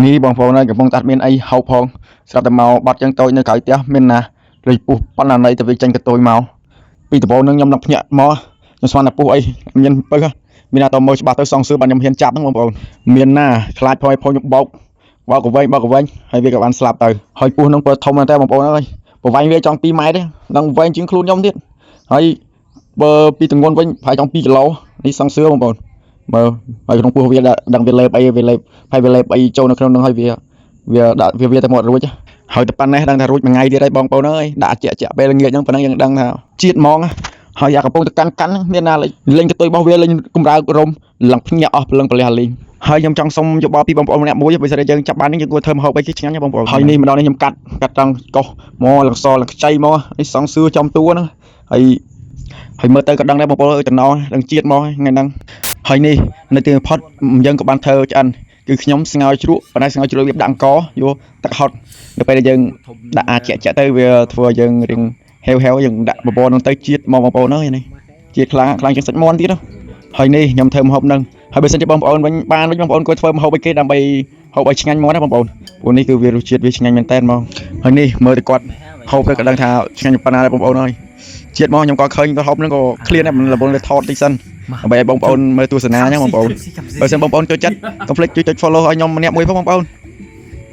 នេះបងប្អូនហើយកំពុងតាត់មានអីហៅផងស្រាប់តែមកបាត់ចឹងតូចនៅក្រៅផ្ទះមានណាលុយពុះប៉ុណ្ណាណៃទៅវាចាញ់កតុយមកពីដំបូងនឹងខ្ញុំនឹងភ្ញាក់មកខ្ញុំស្មានតែពុះអីមានពឹសមានណាតមើលច្បាស់ទៅសងសឿបានខ្ញុំហ៊ានចាប់ហ្នឹងបងប្អូនមានណាខ្លាចភ័យខ្ញុំបោកកវែងហើយវាក៏បានស្លាប់ទៅហើយពុះនឹងពើធំមែនតើបងប្អូនអើយប្រវែងវាចង់2ម៉ែត្រទេនឹងវែងជាងខ្លួនខ្ញុំទៀតហើយបើពីទម្ងន់វិញប្រហែលចង់2គីឡូនេះសងសឿបងប្អូនមើលហើយក្នុងពោះវាដឹងវាលេបអីចូលនៅក្នុងនឹងហើយវាដាក់វាទៅមាត់រួចហើយតែប៉ុណ្ណេះដឹងថារួចមួយថ្ងៃទៀតហើយបងប្អូនអើយដាក់ជាក់ពេលល្ងាចហ្នឹងប៉ុណ្ណឹងយើងដឹងថាជាតិហ្មងហើយអាកំពុងទៅកាន់មានណាលេងកតុយរបស់វាលេងកំរើករំឡើងភ្ញាក់អស់ព្រលឹងប្រលះលេងហើយខ្ញុំចង់សុំយោបល់ពីបងប្អូនម្នាក់មួយបើសិនជាយើងចាប់បាននេះយើងគួរធ្វើម្ហូបអីគេឆ្ងាញ់បងប្អូនហើយនេះម្ដងនេះខ្ញុំកាត់ត្រង់កោសមកលង្សលខ្ចីមកនេះសងសឿចំតួហ្នឹងហើយមើលទៅក៏ដឹងដែរបងប្អូនអើយតំណដឹងជាតិមកថ្ងៃហ្នឹងហើយនេះនៅទីផុតយើងក៏បានធ្វើឆ្អិនគឺខ្ញុំស្ងោរជ្រក់ប៉ុន្តែស្ងោរជ្រក់វាដាក់អង្គយកទឹកហុតនៅពេលដែលយើងដាក់អាចជាក់ទៅវាធ្វើយើងរៀងហេវយើងដាក់បបរនឹងទៅជាតិមកបងប្អូនអើយនេះជាតិខ្លាំងជាងសាច់មាន់ទៀតហើយនេះខ្ញុំធ្វើម្ហូបនឹងហើយបើសិនជាបងប្អូនវិញបានវិញបងប្អូនគួរធ្វើម្ហូបឲ្យគេដើម្បីហូបឲ្យឆ្ងាញ់មកណាបងប្អូនព្រោះនេះគឺវារសជាតិវាឆ្ងាញ់មែនតើហ្មងហើយនេះមើលទៅគាត់ហូបទៅក៏ដឹងថាឆ្ងាញ់ប៉ុណ្ណាដែរបងប្អូនអើយជាតិមកខ្ញុំក៏ឃើញហូបនឹងក៏ឃ្លានដែររវល់ទៅថតតិចសិនដើម្បីឲ្យបងប្អូនមើលទស្សនាអញ្ចឹងបងប្អូនបើសិនបងប្អូនចូលចិត្តកុំភ្លេចជួយចុច follow ឲ្យខ្ញុំម្នាក់មួយផងបងប្អូន